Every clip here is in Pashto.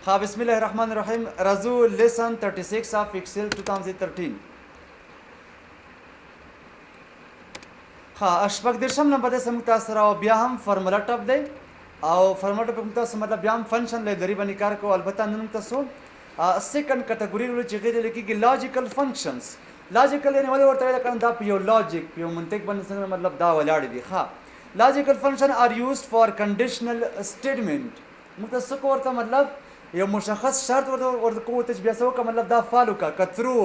ها بسم الله الرحمن الرحیم رزو لیسن 36 of Excel 2013 ها شپږ دېرشم نمبر دی زموږ تاسو سره او بیا هم فارمولا ټاپ دی او فارمولا ټاپ موږ تاسو مطلب بیا هم فنکشن لایبرري باندې کار کوو البته نن موږ تاسو سیکنډ کټګوري ولې چې غیر لیکيږي لاجیکل فنکشنز لاجیکل یعنی ولې ورته ویل کړم دا په یو لاجیک په یو منطق باندې څنګه مطلب دا ولاړ دي ها لاجیکل فنکشن آر یوزډ فار کنډیشنل سټیټمنټ موږ تاسو کو ورته مطلب یو مشخص شرط ورته کوو ته بیا څه وکړه مطلب دا فالو کا کترو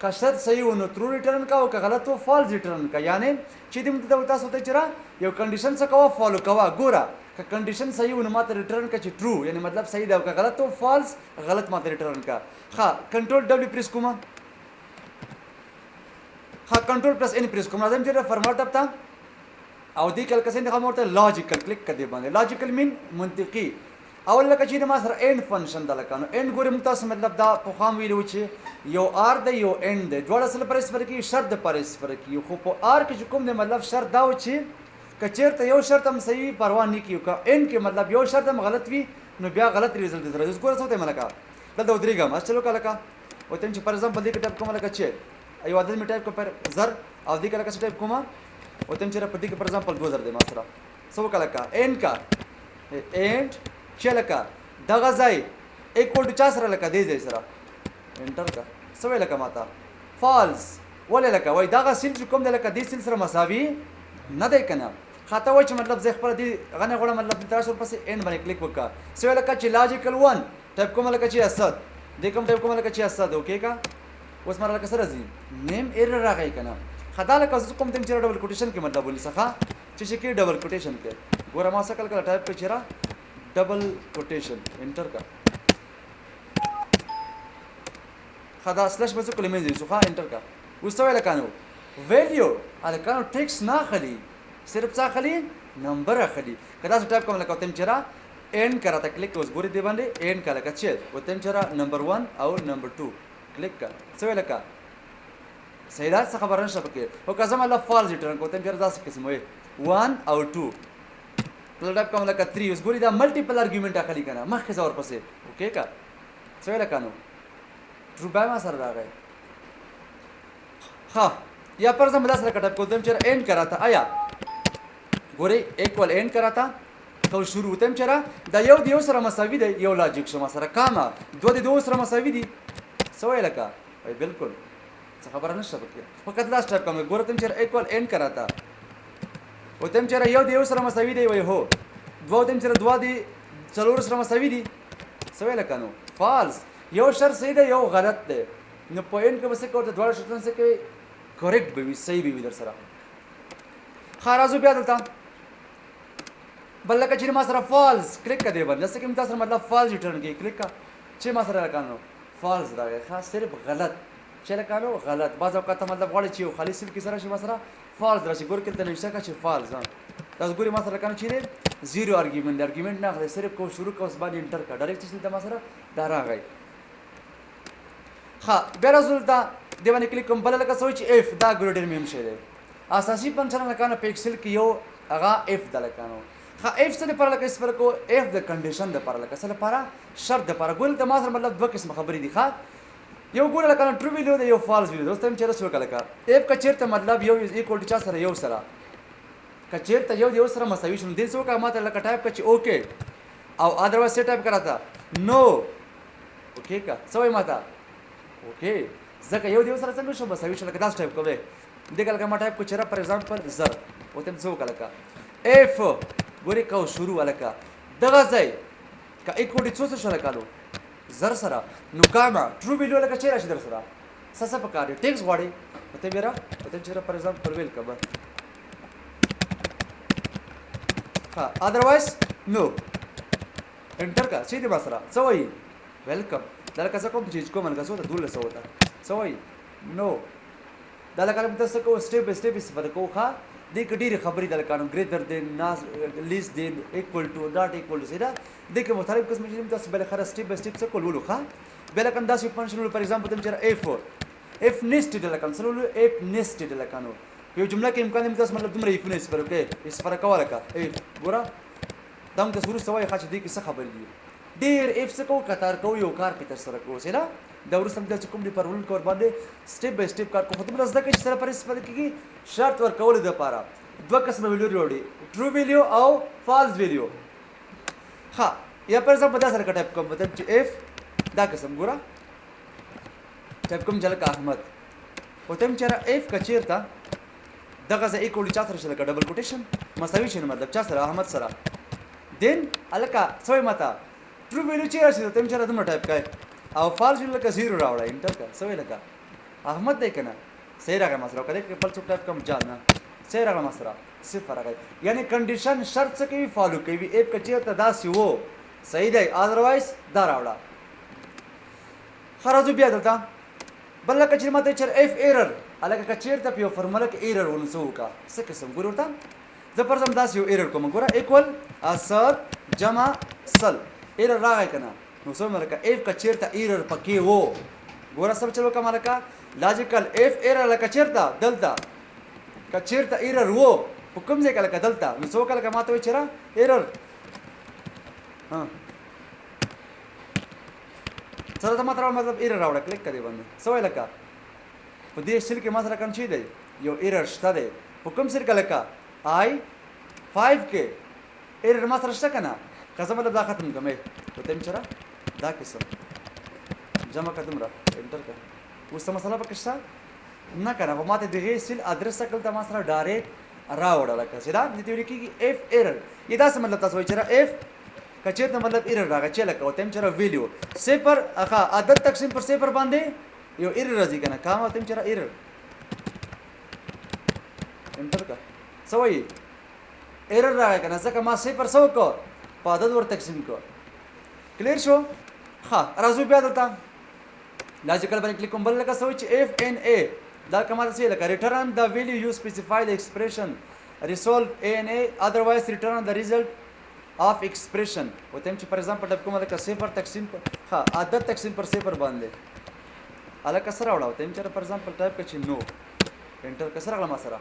که شرط صحیح و نو ترو ریټرن کا او که غلط و فالس ریټرن کا یعنی چې دې تاسو ته چېرې یو کنډیشن څه کوه فالو کوه ګوره که کنډیشن صحیح و نو ماته ریټرن کا چې ټرو یعنی مطلب صحیح ده او که غلط و فالس غلط ماته ریټرن کا ها کنټرول ډبلیو پریس کوم ها کنټرول پلس ان پریس کوم راځم چې فارمات ټاپ ته او دې کله کسې نه ورته لاجیکل کلیک کړئ باندې لاجیکل مین منطقي اول لکه چې ما سره اینډ فنکشن د لکانو اینډ ګورې موږ تاسو مطلب دا په خام ویلو چې یو آر دی یو اینډ دی دواړه سره پر اسفر کې شرط د پر اسفر کې خو په آر کې چې کوم دی مطلب شرط دا و چې که چېرته یو شرط هم صحیح پروا نه کیو که اینډ کې مطلب یو شرط هم غلط وي نو بیا غلط ریزلټ درځي اوس ګوره څه وته ملکه دلته ودرېږم اس چلو کلکه وته چې پر ایگزامپل دې کې ټایپ کوم لکه چې ایو عدد می ټایپ کوم پر زر او دې کلکه ټایپ کوم وته چې په دې کې پر ایگزامپل 2000 دی ما سره سو کلکه اینډ کا اینډ چلکه دغه ځای ایکوال ټو چا سره لکه دې ځای سره انټر کا سوې لکه ماته فالس ولې لکه وای دغه سیل چې کوم دی لکه دې سیل سره مساوي نه دی که نه خاطه وای چې مطلب زه خپله دې غنې غواړم مطلب تاسو پسې اینډ باندې کلیک وکړه سوې لکه چې لاجیکل ون ټایپ کوم لکه چې اسد دې کوم ټایپ کوم لکه چې اسد اوکې کا اوس مره لکه سره ځي نیم ایرر راغی که نه خدا لکه زه کوم ټایم چې ډبل کوټیشن کې مطلب ولې څخه چې کې ډبل کوټیشن کې ګوره ما څه کله ټایپ کړ چې double quotation enter का خدا سلاش بس کله مې دي سوخه انټر کا وسوي لکانو ویلیو الکانو ټیکس نه خلی صرف څه خلی نمبر خلی کدا څه ټایپ کوم لکه تم چرا اینڈ کرا تا کلیک اوس ګوري دی باندې اینڈ کا لکه چې وتم چرا نمبر 1 او نمبر 2 کلیک کا سوي لکه سیدا څه خبر نشه پکې او کزما الله فالز ریټرن کو تم چرا ځه قسم وي 1 او 2 ټایپ کوم لکه 3 اوس ګوري دا ملټیپل ارګیومنټ اخلي کنه مخکې ځور پسې اوکې کا څه لکانو ټرو بای ما سره راغی ها یا پر زم لاس را ټایپ کوم چې اینډ کرا تا آیا ګوري ایکوال اینډ کرا تا تو شروع تم چرا دا یو دیو سره مساوي دی یو لاجیک شو سره کاما دو دی دو سره مساوي دي سوې لکه وای بالکل څه خبره نشته پکې فقط لاس ټایپ کوم ګوره تم چې ایکوال اینډ کرا تا و تم چېرې یو د یو سره مساوي دی وایي هو دوه تم چېرې دوه دي څلور سره مساوي دي څه ویل که نو فالس یو شرط صحیح دی یو غلط دی نو په اینډ کې به څه کوو دواړه شرطونه څه کوي کریکټ به وي صحیح به وي در سره ښه راځو بیا دلته بل لکه چې ما سره فالس کلیک کا دی باندې جیسے کہ تاسو مطلب فالس ریټرن کوي کلیک کا چې ما سره لکانو فالس راغی ښه صرف غلط چې لکانو غلط بعض اوقات مطلب غواړي چې یو خالي سیل کې سره شي ما سره فالس راشي ګور کې ته نشته کا چې فالس تاسو ګوري ما سره لکانو چې زیرو ارګیومنټ نه اخلي صرف کو شروع کا اوس باندې انټر کا ډایرکټ چې ما سره دا راغی ښه بیا راځو دا دی باندې کلیک کوم بل لکه سوچ اف دا ګروډر میم شي دی اساسي فنکشن لکانو په ایکسل کې یو هغه اف د لکانو ها اف څه لپاره لکه اسفر کو اف د کنډیشن د لپاره لکه څه لپاره شرط د لپاره ګول د ما سره مطلب دوه قسم خبرې دي ښه یو ګول لکه ټرو ویلیو دی یو فالس ویلیو دوست هم چیرې سو لکه اف کا چیرته مطلب یو ایکوال ټو چا سره یو سره کا چیرته یو سره مساوي شون دي سو کا ماته لکه ټایپ کچ اوکے او اذروایز څه ټایپ کراتا نو اوکے کا سوې ماته اوکے ځکه یو سره څنګه شو مساوي شو لکه داس ټایپ کوي دغه لکه ما ټایپ کو چیرې پر ایگزامپل زر وته څه وکړه اف ګوري کو شروع ولکه دغه ځای کا ایکوال ټو څه شو لکالو زر سره نو کاما ټرو ویلیو لکه چیرې شي در سره څه پکاره ټیکس غواړي ته بیره ته چیرې پر ایگزامپل ویل کبه ها اذروایز نو انټر کا سیده بسره څه وایي ویلکم دا لکه څه کوم چیز کوم لکه څه ته دول څه وته څه وایي نو دا لکه موږ تاسو کو سټیپ بای سټیپ استفاده کوو ښه دې کې ډېرې خبرې د لکانو ګریټر دین ناس لیس دین ایکوال ټو ناٹ ایکوال ټو سیده دې کې مختلف قسم چې تاسو بل خره سټیپ بای سټیپ څه کولو ښه بل کله داسې فنکشن پر ایگزامپل تم چې اف نیسټډ لکانو سره اف نیسټډ لکانو یو جمله کې امکان هم تاسو مطلب دومره ایفونه استفاده کوي استفاده کوله کا اف ګوره دا موږ تاسو ورسته وایي ښه چې دې کې څه خبرې دي ډېر اف څه کوو قطار کوو یو کار پې ترسره کوو چې نه دا وروسته موږ چې کوم دي پر ولکو ورباندې سټپ بای سټپ کار کوو خو دومره زده کړئ چې سره پر استفاده کېږي شرط ورکولو دپاره دوه قسمه ویلیو راوړي ټرو ویلیو او فالس ویلیو ښه یا پر ایگزامپل دا سره که ټایپ کوم مطلب چې اف دا قسم ګوره ټایپ کوم چې لکه احمد خو ته هم چېرې اف که چېرته دغه ځای ایکولی چا سره شي لکه ډبل کوټیشن مساوي شي نو مطلب چا سره احمد سره دین هلکه څه وایي ماته ټرو ویلیو چې راشي ته هم چېرې دومره ټایپ کوې او فالس ویلیو لکه زیرو راوړه انټر که څه وایي لکه احمد دی که نه صحیح راغی ما سره او که دی بل څوک ټایپ کوم جان نه صحیح راغله ما سره صفر راغی یعنی کنډیشن شرط څه کوي فالو کوي اف که چېرته داسې و صحیح دی ادروایز دا راوړه ښه راځو بیا دلته بل لکه چې ماته چېر اف ایرر هلکه که چېرته په یو فرموله کې ایرر ونه څه وکړه څه قسم ګورې ورته زه پر ځم داسې یو ایرر کوم ګوره ایکول سل جمع سل ایرر راغی که نه نو څه وایم هلکه اف که چېرته ایرر پکې و ګوره څه چل وکړم هلکه لاجیکل اف ایرر لکه چېرته دلته که چېرته ایرر و په کوم ځای کې لکه دلته نو څه وکړه لکه ما ته وایي چېره ایرر سره ته ما ته راوړه مطلب ایرر راوړه کلیک کړې باندې څه وایي لکه په دې سیل کې ما سره کوم شی دی یو ایرر شته دی په کوم سیل کې لکه آی 5 کې ایرر ما سره شته که نه که زه مطلب دا ختم کړم په ته چېره دا قسم جمع کړه دومره انټر کړه اوس څه مسله پکې شته نه که نه خو ما ته دغې سیل ادرس څه کړل ته ما سره ډایرکټ راوړه لکه چې دا دې ته ویل کېږي اف ایرر یا داسې مطلب تاسو وایي چېره اف که چېرته مطلب ایرر راغی چې لکه ورته هم چېره ویلیو صفر ښه عدد تقسیم پر صفر باندې یو ایرر راځي که نه که ورته هم چېره ایرر انټر کړه څه وایي ایرر راغی که نه ځکه ما صفر څه وکړو په عدد ور تقسیم کړو کلیر شو ښه راځو بیا دلته لاجیکل باندې کلیک کوم بل لکه څه وایي چې اف ان ا دا کمال څه لکه ریټرن د ویلیو یو سپیسیفای د ایکسپریشن ریسولف ا ان ا ادروایز ریټرن د ریزلټ of expression وته هم چې پر ایگزامپل ټایپ کوم لکه صفر تقسیم ها عدد تقسیم پر صفر باندې الکه سره وړه وته هم چې پر ایگزامپل ټایپ کړي نو انټر کسر غلا ما سره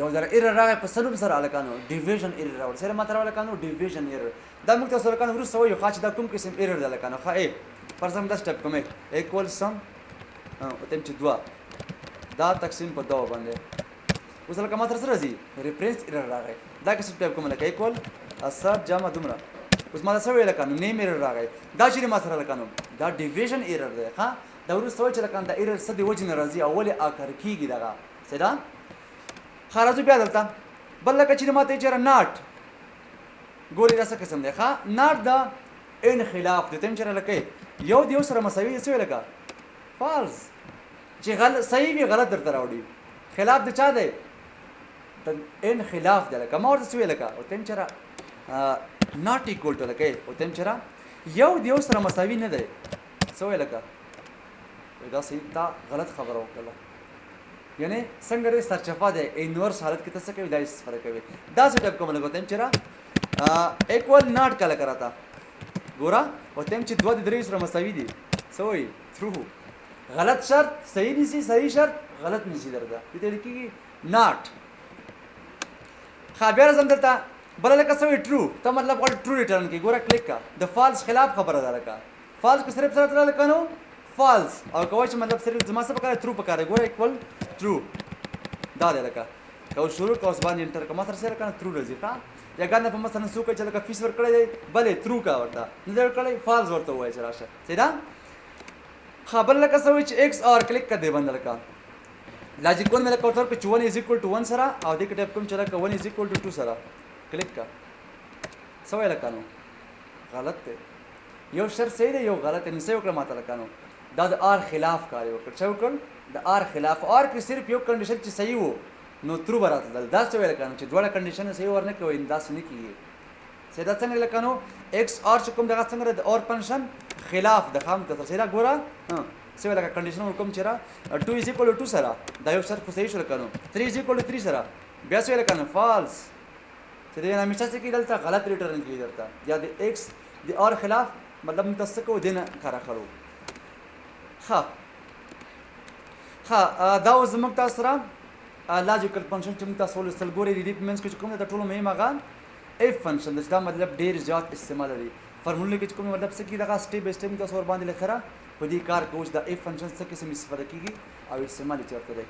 یو ځل ایرر راغی په سلوب سره الکانو ډیویژن ایرر راوړ سره ما تر الکانو ډیویژن ایرر دا موږ تاسو الکانو ورسره وایو خاص دا کوم قسم ایرر د الکانو ښه ا پر ایگزامپل دا سټپ کوم ایکوال سم وته هم چې 2 دا تقسیم په 2 باندې اوس لکه ما تر سره راځي ریفرنس ایرر راغی دا که سټپ کوم لکه ایکوال اثر جمع دومره اوس ما څه ویل کنه نیم ایرر راغی دا چې ما سره لکانو دا ډیویژن ایرر دی ها دا ورسره چې لکان دا ایرر څه دی وجه نه راځي اول اخر کیږي دا سدا خارجو بیا دلته بل لکه چې ما ته چېرې ناټ ګوري دا څه قسم دی ها ناټ دا ان خلاف دی تم چېرې لکه یو دیو سره مساوي څه ویل کا فالس چې غلط صحیح وي غلط درته راوړي خلاف د چا دی ان خلاف دی لکه ما ورته څه ویل کا او تم چېرې not equal to لکه او تم چېرې یو دیو سره مساوي نه دی څه ویل کا دا صحیح تا غلط خبره وکړه یعنی څنګه لري سرچپه دی انورس حالت کې څه کوي دا فرق کوي دا څه ټاپ کوم لګو تم چېرې ایکوال ناٹ کله کراتا ګورا او تم چې دوه د درې سره مساوي دي څه وایي ترو غلط شرط صحیح نشي صحیح شرط غلط نشي درته دې ته لیکي ناٹ خبر زم درته بل لکه څه وایي ټرو ته مطلب ول ټرو ریټرن کی ګورا کلیک کا د فالس خلاف خبره ده لکه فالس کو صرف سره تر لکانو فالس او کوای چې مطلب صرف زما څه پکاره ترو پکاره ګوره ایکوال ترو دا دی لکه کو شروع کوس باندې انټر کوم تر سره کنه ترو راځي ښا یا ګانه په مثلا سو کوي چې لکه فیس ور کړی دی بلې ترو کا ورته نه در کړی فالس ورته وای چې راشه سیدا خبر لکه څه وای چې ایکس اور کلیک کړ دی باندې لکه لاجیک ون مې لکه ورته چې 1 = 1 سره او دې کې ټاپ کوم چې لکه 1 = 2 سره کلیک کا څه وای لکه نو غلط دی یو شرط صحیح دی یو غلط دی نو څه وکړه ماته لکه نو دا د آر خلاف کار وکړ څه وکړ د آر خلاف آر کې صرف یو کنډیشن چې صحیح وو نو ترو براته دل دا څه ویل کنه چې دوه کنډیشن صحیح ورنه کوي دا څه نه کیږي سیدا څنګه لکنو ایکس آر چې کوم دغه څنګه د اور فنکشن خلاف د خام کتر سیدا ګورا څه ویل کا کنډیشن کوم چیرې 2 = 2 سره دا یو شرط صحیح شو لکنو 3 = 3 سره بیا څه ویل کنه فالس چې دا همیشه څه کې دلته غلط ریټرن کیږي درته یا د ایکس د اور خلاف مطلب متسکو دینه کار اخرو ها دا اوس زموږ تاسو سره لاجیکل فنکشن چې موږ تاسو ولستل ګورئ د دې په منځ کې چې کوم د ټولو مهمه غا اف فنکشن دا مطلب ډېر زیات استعمال لري فارموله کې کوم مطلب څه کی دغه سټیپ بای سټیپ تاسو ور باندې لخره په دې کار کې اوس د اف فنکشن څه قسم استفاده کیږي او استعمال چیرته دی